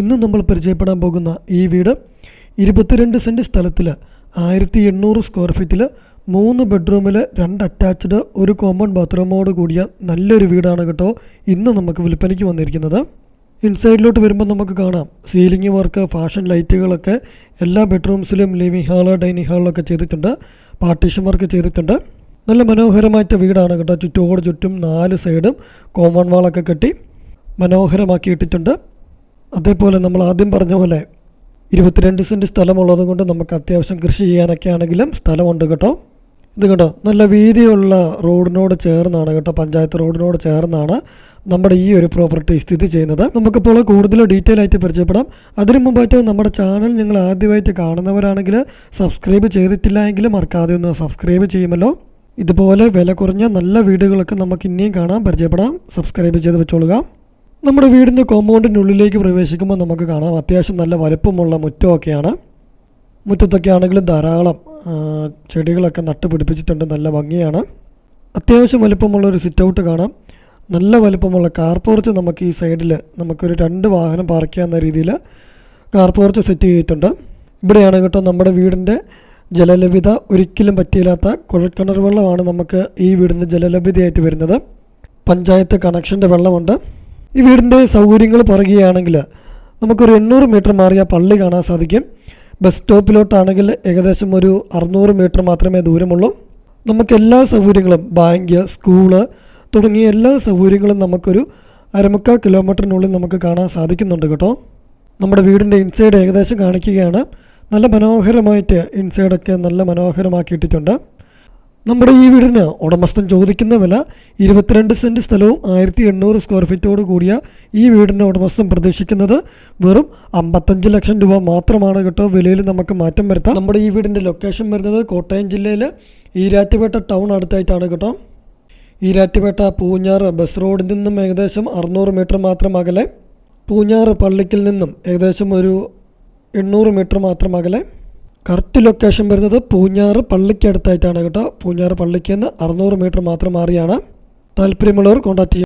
ഇന്ന് നമ്മൾ പരിചയപ്പെടാൻ പോകുന്ന ഈ വീട് 22 സെൻറ്റ് സ്ഥലത്തിൽ 1800 സ്ക്വയർ ഫീറ്റിൽ 3 ബെഡ്റൂമിൽ 2 അറ്റാച്ച്ഡ് ഒരു കോമൺ ബാത്റൂമോട് കൂടിയ നല്ലൊരു വീടാണ് കേട്ടോ ഇന്ന് നമുക്ക് വിൽപ്പനയ്ക്ക് വന്നിരിക്കുന്നത്. ഇൻസൈഡിലോട്ട് വരുമ്പോൾ നമുക്ക് കാണാം സീലിംഗ് വർക്ക്, ഫാഷൻ ലൈറ്റുകളൊക്കെ എല്ലാ ബെഡ്റൂംസിലും ലിവിങ് ഹാള്, ഡൈനിങ് ഹാളിലൊക്കെ ചെയ്തിട്ടുണ്ട്. പാർട്ടീഷൻ വർക്ക് ചെയ്തിട്ടുണ്ട്. നല്ല മനോഹരമായിട്ട് വീടാണ് കേട്ടോ. ചുറ്റോട് ചുറ്റും 4 സൈഡും കോമൺ വാളൊക്കെ കെട്ടി മനോഹരമാക്കിയിട്ടിട്ടുണ്ട്. അതേപോലെ നമ്മൾ ആദ്യം പറഞ്ഞ പോലെ 22 സെൻറ്റ് സ്ഥലമുള്ളത് കൊണ്ട് നമുക്ക് അത്യാവശ്യം കൃഷി ചെയ്യാനൊക്കെ ആണെങ്കിലും സ്ഥലമുണ്ട് കേട്ടോ. ഇത് കേട്ടോ നല്ല വീതിയുള്ള റോഡിനോട് ചേർന്നാണ് കേട്ടോ, പഞ്ചായത്ത് റോഡിനോട് ചേർന്നാണ് നമ്മുടെ ഈ ഒരു പ്രോപ്പർട്ടി സ്ഥിതി ചെയ്യുന്നത്. നമുക്കിപ്പോൾ കൂടുതൽ ഡീറ്റെയിൽ ആയിട്ട് പരിചയപ്പെടാം. അതിനു മുമ്പായിട്ട് നമ്മുടെ ചാനൽ നിങ്ങൾ ആദ്യമായിട്ട് കാണുന്നവരാണെങ്കിൽ സബ്സ്ക്രൈബ് ചെയ്തിട്ടില്ല എങ്കിൽ മറക്കാതെ ഒന്ന് സബ്സ്ക്രൈബ് ചെയ്യുമല്ലോ. ഇതുപോലെ വില കുറഞ്ഞ നല്ല വീടുകളൊക്കെ നമുക്ക് ഇനിയും കാണാം, പരിചയപ്പെടാം. സബ്സ്ക്രൈബ് ചെയ്ത് വെച്ചോളുക. നമ്മുടെ വീടിൻ്റെ കോമ്പൗണ്ടിനുള്ളിലേക്ക് പ്രവേശിക്കുമ്പോൾ നമുക്ക് കാണാം അത്യാവശ്യം നല്ല വലുപ്പമുള്ള മുറ്റമൊക്കെയാണ്. മുറ്റത്തൊക്കെ ആണെങ്കിലും ധാരാളം ചെടികളൊക്കെ നട്ട് പിടിപ്പിച്ചിട്ടുണ്ട്, നല്ല ഭംഗിയാണ്. അത്യാവശ്യം വലുപ്പമുള്ളൊരു സിറ്റ് ഔട്ട് കാണാം. നല്ല വലുപ്പമുള്ള കാർ പോർച്ച് നമുക്ക് ഈ സൈഡിൽ നമുക്കൊരു 2 വാഹനം പാർക്ക് ചെയ്യാവുന്ന രീതിയിൽ കാർ പോർച്ച് സെറ്റ് ചെയ്തിട്ടുണ്ട്. ഇവിടെയാണ് കേട്ടോ നമ്മുടെ വീടിൻ്റെ ജലലഭ്യത ഒരിക്കലും പറ്റിയില്ലാത്ത കുഴൽക്കിണർ വെള്ളമാണ് നമുക്ക് ഈ വീടിൻ്റെ ജലലഭ്യതയായിട്ട് വരുന്നത്. പഞ്ചായത്ത് കണക്ഷൻ്റെ വെള്ളമുണ്ട്. ഈ വീടിൻ്റെ സൗകര്യങ്ങൾ പറയുകയാണെങ്കിൽ നമുക്കൊരു 800 മീറ്റർ മാറിയ പള്ളി കാണാൻ സാധിക്കും. ബസ് സ്റ്റോപ്പിലോട്ടാണെങ്കിൽ ഏകദേശം ഒരു 600 മീറ്റർ മാത്രമേ ദൂരമുള്ളൂ. നമുക്ക് എല്ലാ സൗകര്യങ്ങളും ബാങ്ക്, സ്കൂള് തുടങ്ങിയ എല്ലാ സൗകര്യങ്ങളും നമുക്കൊരു 1/4 കിലോമീറ്ററിനുള്ളിൽ നമുക്ക് കാണാൻ സാധിക്കുന്നുണ്ട് കേട്ടോ. നമ്മുടെ വീടിൻ്റെ ഇൻസൈഡ് ഏകദേശം കാണിക്കുകയാണ്. നല്ല മനോഹരമായിട്ട് ഇൻസൈഡൊക്കെ നല്ല മനോഹരമാക്കിയിട്ടിട്ടുണ്ട്. നമ്മുടെ ഈ വീടിന് ഉടമസ്ഥൻ ചോദിക്കുന്ന വില 22 സെൻറ്റ് സ്ഥലവും 1800 സ്ക്വയർ ഫീറ്റോട് കൂടിയ ഈ വീടിൻ്റെ ഉടമസ്ഥൻ പ്രതീക്ഷിക്കുന്നത് വെറും 55 ലക്ഷം രൂപ മാത്രമാണ് കേട്ടോ. വിലയിൽ നമുക്ക് മാറ്റം വരുത്താം. നമ്മുടെ ഈ വീടിൻ്റെ ലൊക്കേഷൻ വരുന്നത് കോട്ടയം ജില്ലയിൽ ഈരാറ്റുപേട്ട ടൗൺ അടുത്തായിട്ടാണ് കേട്ടോ. ഈരാറ്റുപേട്ട പൂഞ്ഞാറ് ബസ് റോഡിൽ നിന്നും ഏകദേശം 600 മീറ്റർ മാത്രം അകലെ, പൂഞ്ഞാറ് പള്ളിക്കിൽ നിന്നും ഏകദേശം ഒരു 800 മീറ്റർ മാത്രം അകലെ. കറക്റ്റ് ലൊക്കേഷൻ വരുന്നത് പൂഞ്ഞാറ് പള്ളിക്ക് അടുത്തായിട്ടാണ് കേട്ടോ. പൂഞ്ഞാറ് പള്ളിക്ക് നിന്ന് 600 മീറ്റർ മാത്രം മാറിയാണ്. താല്പര്യമുള്ളവർ കോൺടാക്ട് ചെയ്യുക.